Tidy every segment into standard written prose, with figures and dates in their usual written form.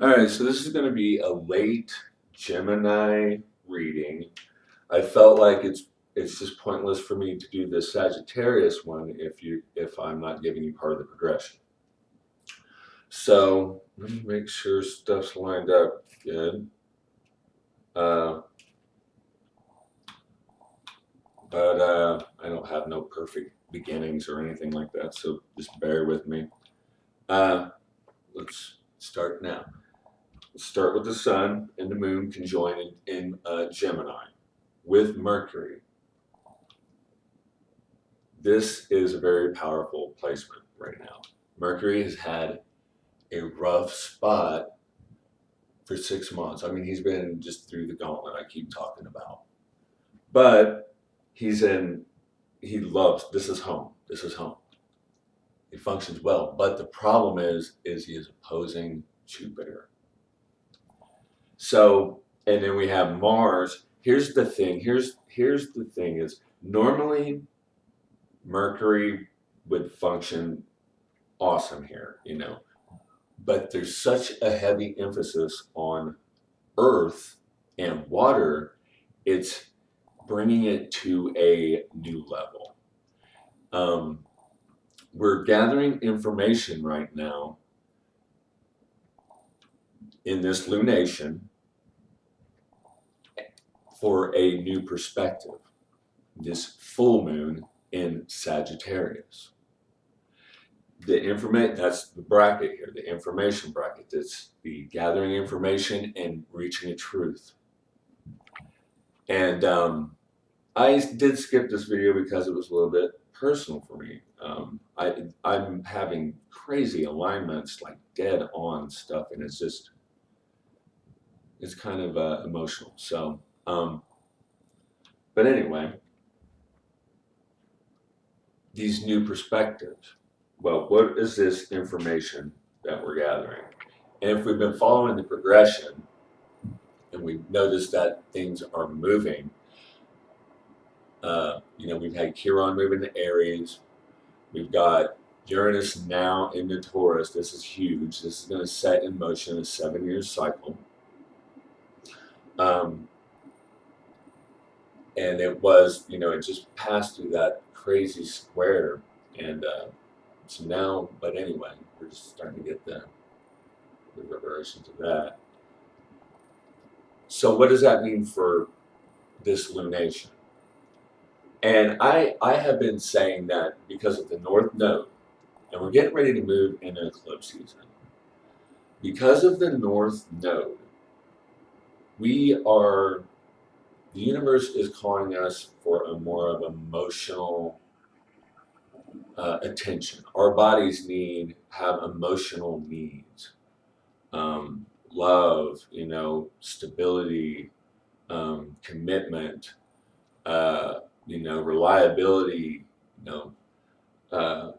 All right, so this is going to be a late Gemini reading. I felt like it's just pointless for me to do this Sagittarius one if I'm not giving you part of the progression. So let me make sure stuff's lined up good. Uh, but I don't have no perfect beginnings or anything like that, so just bear with me. Uh, let's start now. Let's start with the sun and the moon conjoined in Gemini with Mercury. This is a very powerful placement right now. Mercury has had a rough spot for 6 months. I mean, he's been just through the gauntlet I keep talking about. But he loves, this is home. This is home. He functions well. But the problem is he is opposing Jupiter. So, and then we have Mars. Here's the thing. Here's the thing is normally Mercury would function awesome here. But there's such a heavy emphasis on earth and water, it's bringing it to a new level. Um, we're gathering information right now in this lunation for a new perspective, this full moon in Sagittarius. That's the bracket here, the information bracket. That's the gathering information and reaching a truth. And I did skip this video because it was a little bit personal for me. I'm having crazy alignments, like dead on stuff, and it's kind of emotional. So, but anyway, these new perspectives. Well, what is this information that we're gathering? And if we've been following the progression and we've noticed that things are moving, we've had Chiron moving to Aries. We've got Uranus now into Taurus. This is huge. This is going to set in motion a 7-year cycle. Um, and it just passed through that crazy square. And so now, but anyway, we're just starting to get the reverberations of that. So what does that mean for this lunation? And I have been saying that because of the North Node, and we're getting ready to move into eclipse season. Because of the North Node, the universe is calling us for a more of emotional attention. Our bodies have emotional needs, love, stability, commitment, reliability, uh,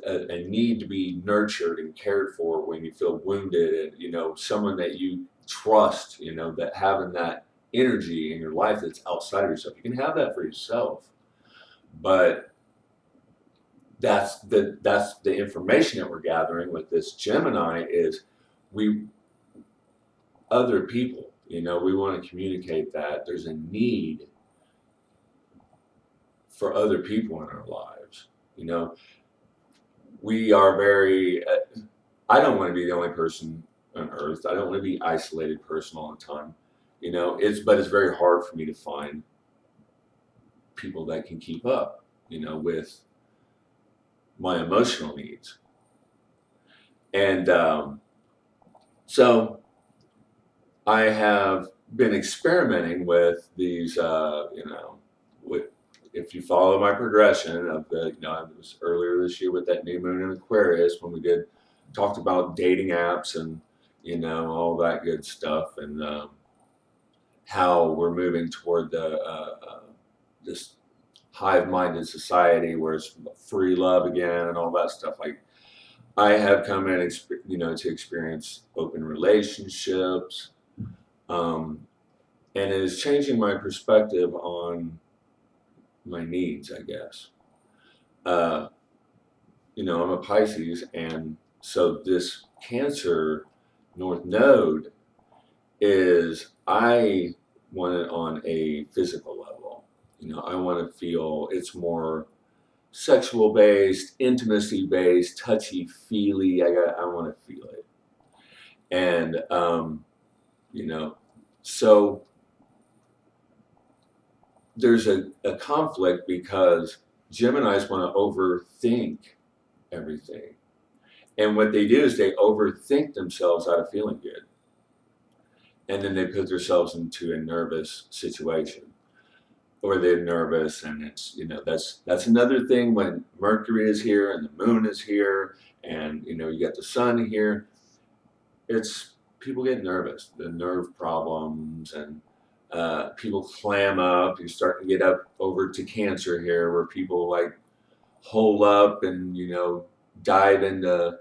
a need to be nurtured and cared for when you feel wounded, and someone that you trust, that having that energy in your life that's outside of yourself. You can have that for yourself, but that's the information that we're gathering with this Gemini is we other people. We want to communicate that there's a need for other people in our lives. We are very. I don't want to be the only person on Earth. I don't want to be isolated person all the time. But it's very hard for me to find people that can keep up. With my emotional needs, and so I have been experimenting with these. If you follow my progression of it was earlier this year with that new moon in Aquarius when we talked about dating apps and all that good stuff, and how we're moving toward this hive-minded society where it's free love again and all that stuff. Like I have come in, to experience open relationships, and it is changing my perspective on my needs, I guess. I'm a Pisces, and so this Cancer North Node is I want it on a physical level. You know, I want to feel it's more sexual based, intimacy based, touchy feely. I want to feel it, and you know, so there's a conflict because Geminis want to overthink everything, and what they do is they overthink themselves out of feeling good, and then they put themselves into a nervous situation. Or they're nervous, and it's, you know, that's another thing when Mercury is here and the moon is here, and you know, you got the sun here. It's people get nervous, the nerve problems, and people clam up. You're starting to get up over to Cancer here, where people like hole up and, you know, dive into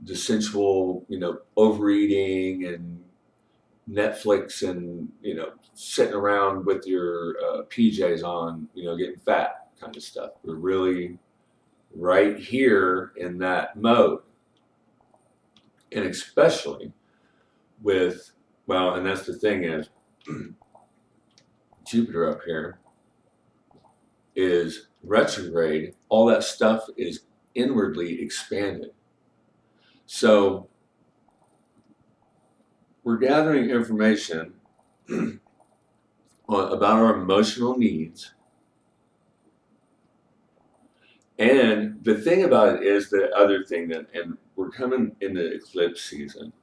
the sensual, you know, overeating and Netflix, and, you know, sitting around with your PJs on, you know, getting fat kind of stuff. We're really right here in that mode. And especially with, well, and that's the thing is, Jupiter up here is retrograde. All that stuff is inwardly expanded. So we're gathering information about our emotional needs. And the thing about it is the other thing that, and we're coming into eclipse season.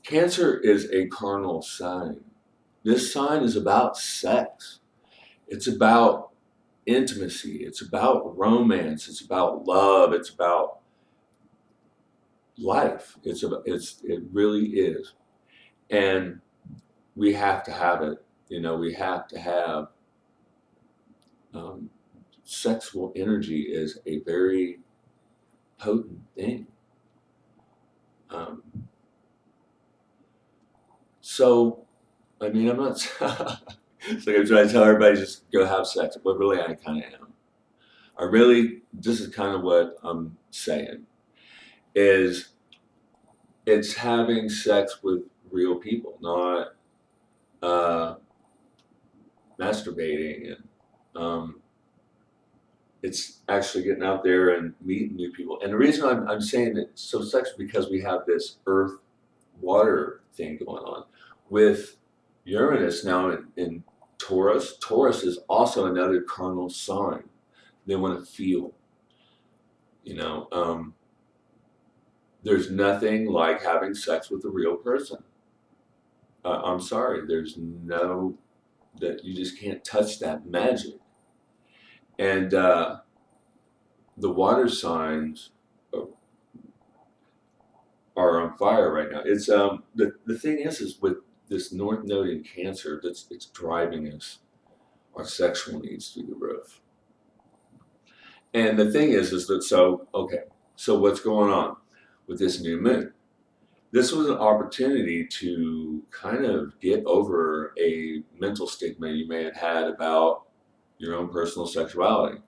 Cancer is a carnal sign. This sign is about sex. It's about intimacy. It's about romance. It's about love. It's about life. It really is. And we have to have it. You know, we have to have sexual energy is a very potent thing. Um, so, I mean, I'm not. It's like I'm trying to tell everybody just go have sex, but really, I kind of am. I really, this is kind of what I'm saying, is it's having sex with real people, not masturbating, and it's actually getting out there and meeting new people. And the reason I'm saying it's so sexual because we have this earth water thing going on with Uranus now in Taurus. Taurus is also another carnal sign. They want to feel, you know, there's nothing like having sex with a real person. I'm sorry, there's no, that you just can't touch that magic. And the water signs are on fire right now. It's the thing is with this North Node in Cancer, that's it's driving us our sexual needs through the roof. And the thing is that so okay, so what's going on with this new moon? This was an opportunity to kind of get over a mental stigma you may have had about your own personal sexuality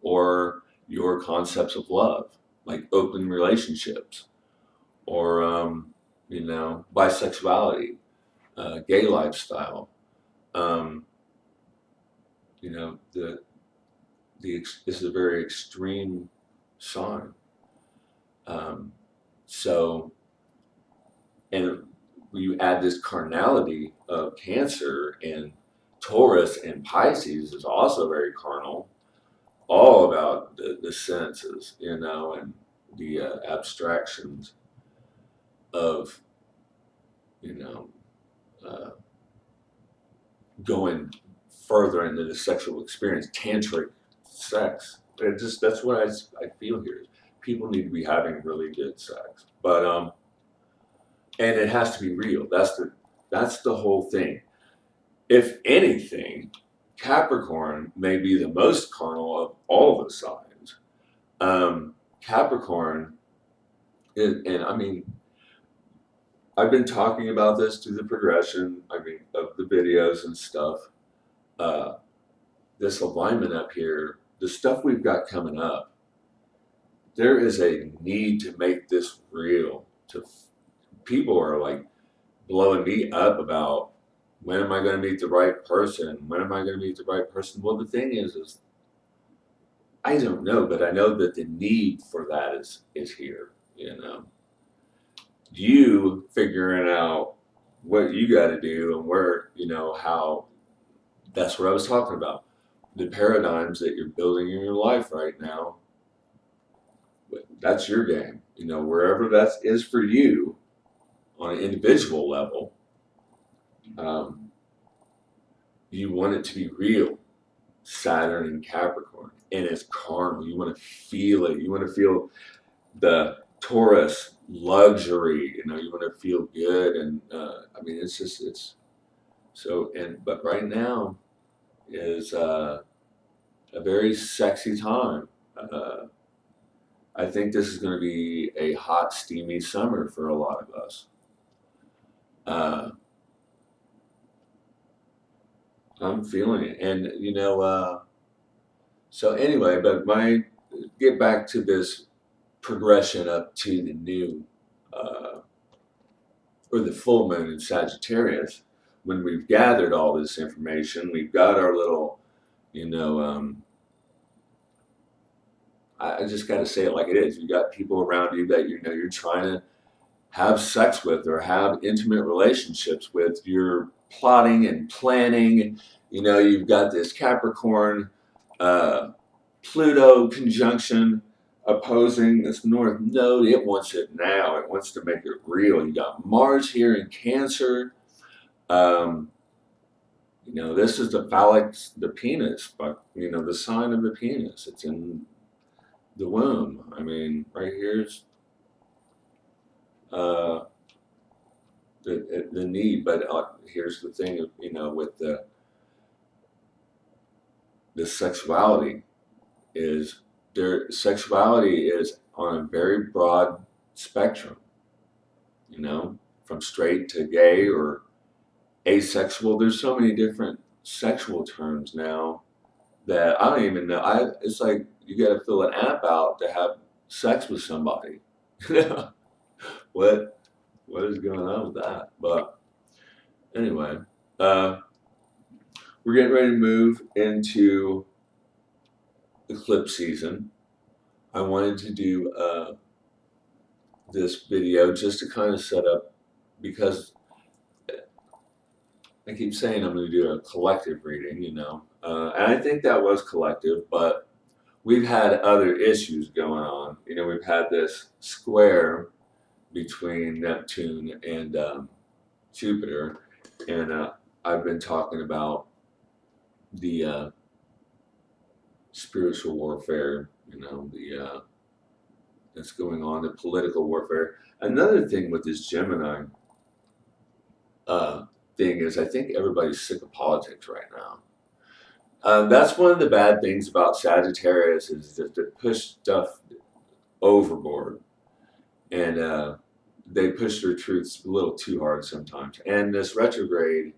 or your concepts of love, like open relationships or, you know, bisexuality, gay lifestyle. Um, you know, this is a very extreme sign. Um, so, and you add this carnality of Cancer and Taurus and Pisces is also very carnal, all about the senses, you know, and the abstractions of, you know, uh, going further into the sexual experience, tantric sex. It just that's what I feel here. People need to be having really good sex, but and it has to be real. That's the whole thing. If anything, Capricorn may be the most carnal of all the signs. Capricorn, and I mean, I've been talking about this through the progression. I mean, of the videos and stuff. Uh, this alignment up here, the stuff we've got coming up, there is a need to make this real. to people are like blowing me up about when am I going to meet the right person? When am I going to meet the right person? Well, the thing is I don't know, but I know that the need for that is here. You know, you figuring out what you got to do and where, you know, how. That's what I was talking about. The paradigms that you're building in your life right now, that's your game. You know, wherever that is for you on an individual level, um, you want it to be real. Saturn and Capricorn, and it's carnal. You want to feel it. You want to feel the Taurus luxury. You know, you want to feel good, and I mean, it's so. And but right now is a very sexy time. Uh, I think this is going to be a hot, steamy summer for a lot of us. Uh, I'm feeling it, and you know. So anyway, but my get back to this progression up to the new uh, or the full moon in Sagittarius. When we've gathered all this information, we've got our little, you know, I just got to say it like it is. You got people around you that you know you're trying to have sex with or have intimate relationships with. You're plotting and planning. You know, you've got this Capricorn, uh, Pluto conjunction opposing this North Node. It wants it now. It wants to make it real. You got Mars here in Cancer. Um, you know, this is the phallic, the penis, but you know, the sign of the penis. It's in the womb. I mean, right here's uh, the need. But here's the thing, you know, with the sexuality is their sexuality is on a very broad spectrum. You know, from straight to gay or asexual. There's so many different sexual terms now that I don't even know. It's like you got to fill an app out to have sex with somebody. what what is going on with that? But anyway, uh, we're getting ready to move into eclipse season. I wanted to do this video just to kind of set up because I keep saying I'm going to do a collective reading, you know, and I think that was collective, but we've had other issues going on. You know, we've had this square between Neptune and Jupiter, and I've been talking about the spiritual warfare, you know, the that's going on, the political warfare. Another thing with this Gemini uh, thing is, I think everybody's sick of politics right now. That's one of the bad things about Sagittarius is that they push stuff overboard and they push their truths a little too hard sometimes. And this retrograde,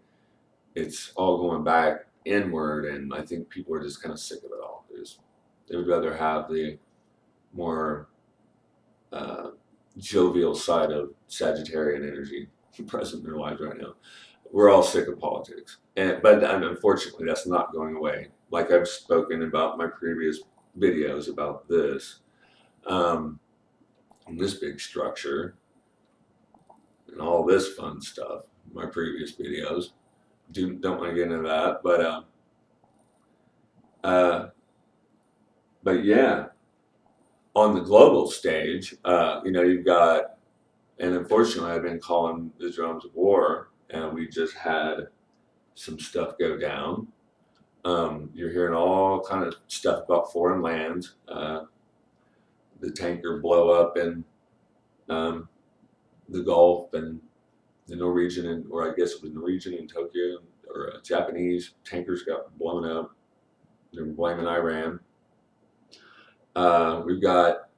it's all going back inward, and I think people are just kind of sick of it all. They would rather have the more uh, jovial side of Sagittarian energy present in their lives right now. We're all sick of politics, but unfortunately, that's not going away. Like I've spoken about my previous videos about this, um, this big structure, and all this fun stuff. My previous videos don't want to get into that, uh, but yeah, on the global stage, you know, you've got, and unfortunately, I've been calling the drums of war, and we just had some stuff go down. You're hearing all kind of stuff about foreign lands. The tanker blow up in um, the Gulf, and the Norwegian, or I guess it was Norwegian in Tokyo, or Japanese tankers got blown up. They're blaming Iran. We've got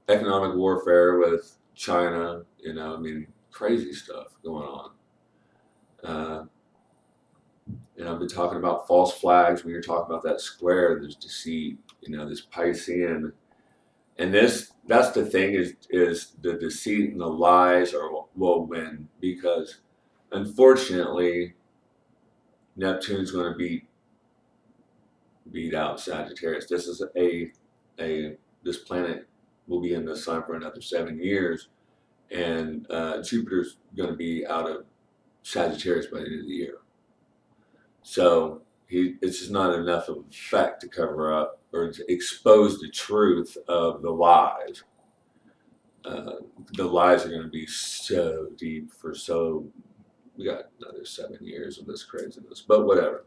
economic warfare with China. You know, I mean, crazy stuff going on. Uh, and I've been talking about false flags. When you're talking about that square, there's deceit. You know, this Piscean And that's the thing is the deceit and the lies will win, because unfortunately Neptune's going to beat out Sagittarius. This is a this planet will be in the sun for another 7 years, and Jupiter's going to be out of Sagittarius by the end of the year. So it's just not enough of a fact to cover up or to expose the truth of the lies. Uh, the lies are going to be so deep for so we got another 7 years of this craziness, but whatever.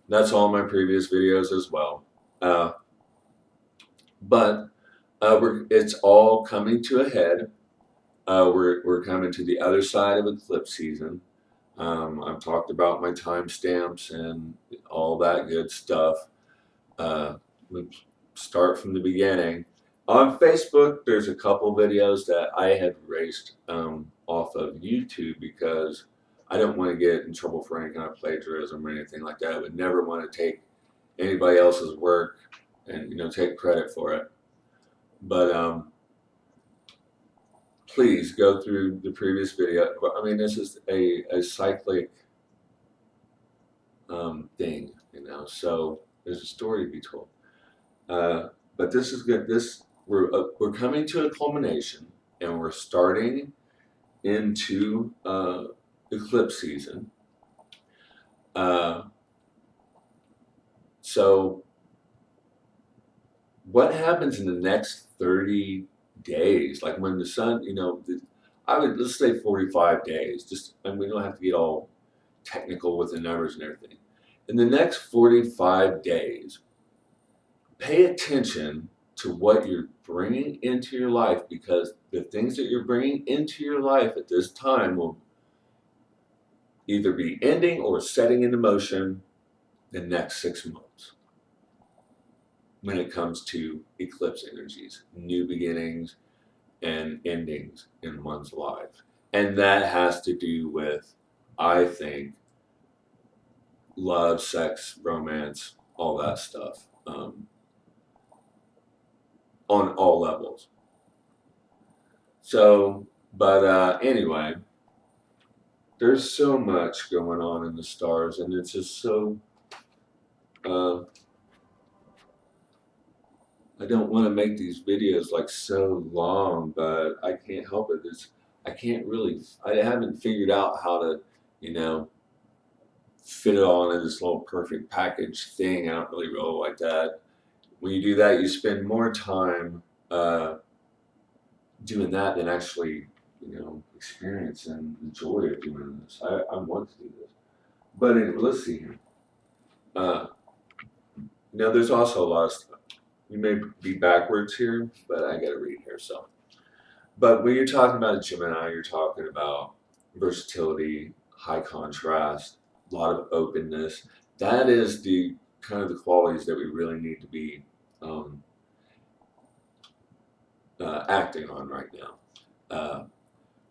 That's all my previous videos as well. But it's all coming to a head. We're coming to the other side of eclipse season. I've talked about my timestamps and all that good stuff. Let's start from the beginning. On Facebook, there's a couple videos that I had erased off of YouTube because I don't want to get in trouble for any kind of plagiarism or anything like that. I would never want to take anybody else's work and take credit for it. But please go through the previous video. I mean, this is a cyclic thing, so there's a story to be told. But this is good. We're coming to a culmination, and we're starting into eclipse season. So what happens in the next 30 days? Like when the sun, let's say 45 days. And we don't have to get all technical with the numbers and everything. In the next 45 days, pay attention to what you're bringing into your life, because the things that you're bringing into your life at this time will either be ending or setting into motion the next 6 months when it comes to eclipse energies, new beginnings and endings in one's life. And that has to do with, I think, love, sex, romance, all that stuff, on all levels. So, but anyway, there's so much going on in the stars, and it's just so. I don't want to make these videos like so long, but I can't help it. I haven't figured out how to, fit it all into this little perfect package thing. I don't really roll like that. When you do that, you spend more time doing that than actually, experiencing the joy of doing this. I want to do this. But anyway, let's see here. There's also a lot of stuff. You may be backwards here, but I got to read here. So, but when you're talking about a Gemini, you're talking about versatility, high contrast, a lot of openness. That is the kind of the qualities that we really need to be um, acting on right now.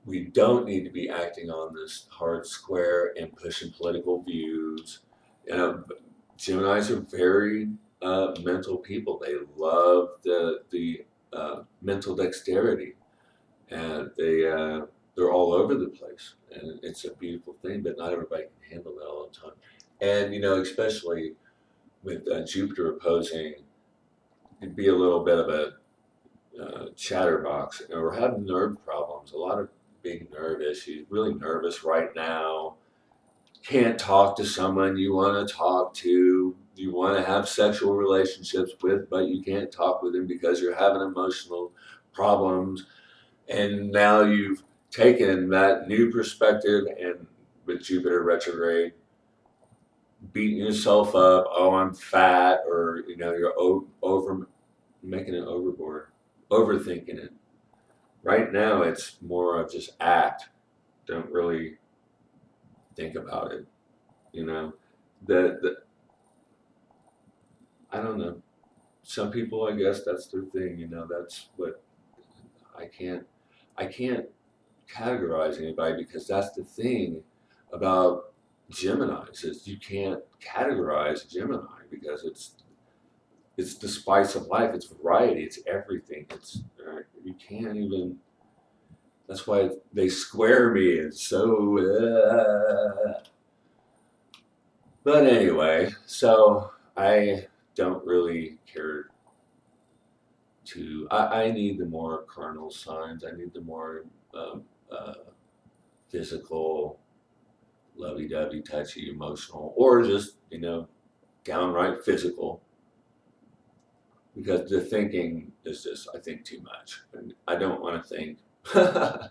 We don't need to be acting on this hard square and pushing political views. Geminis are very mental people. They love the mental dexterity, and they're all over the place, and it's a beautiful thing. But not everybody can handle that all the time. And especially with Jupiter opposing, it'd be a little bit of a chatterbox, or have nerve problems. A lot of big nerve issues. Really nervous right now. Can't talk to someone you want to talk to. You want to have sexual relationships with, but you can't talk with them because you're having emotional problems. And now you've taken that new perspective, and with Jupiter retrograde, beating yourself up. Oh, I'm fat, or you're over making it overboard, overthinking it. Right now, it's more of just act. Don't really think about it. You know, the I don't know. Some people, I guess, that's their thing. That's what I can't. I can't categorize anybody, because that's the thing about Geminis is you can't categorize Gemini because it's the spice of life. It's variety. It's everything. It's you can't even. That's why they square me. It's so. But anyway, so I don't really care to. I need the more carnal signs. I need the more um, uh, physical, lovey-dovey, touchy, emotional, or just downright physical. Because the thinking is just, I think, too much, and I don't want to think. I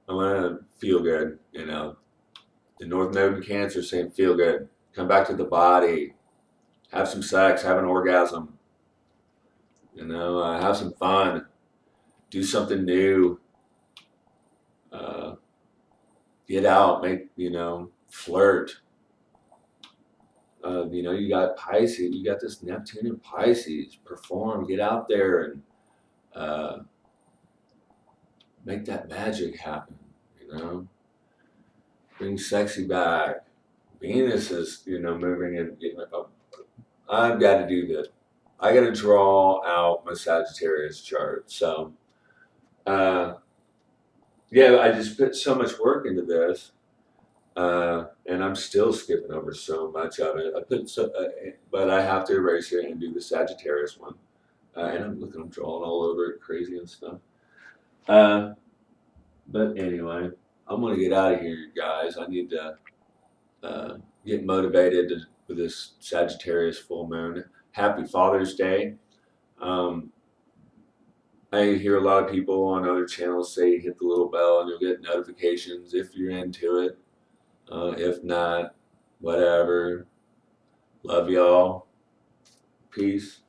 want to feel good. The North Node in Cancer saying feel good. Come back to the body. Have some sex. Have an orgasm. Have some fun. Do something new. Uh, get out. Flirt. You got Pisces. You got this Neptune in Pisces. Perform. Get out there and uh, make that magic happen. You know, bring sexy back. Venus is moving in. I've got to do this. I got to draw out my Sagittarius chart. So, uh, yeah, I just put so much work into this, and I'm still skipping over so much of it. But I have to erase it and do the Sagittarius one. And I'm drawing all over it, crazy and stuff. Uh, but anyway, I'm gonna get out of here, guys. I need to get motivated for this Sagittarius full moon. Happy Father's Day. Um, I hear a lot of people on other channels say hit the little bell and you'll get notifications if you're into it. If not, whatever. Love y'all. Peace.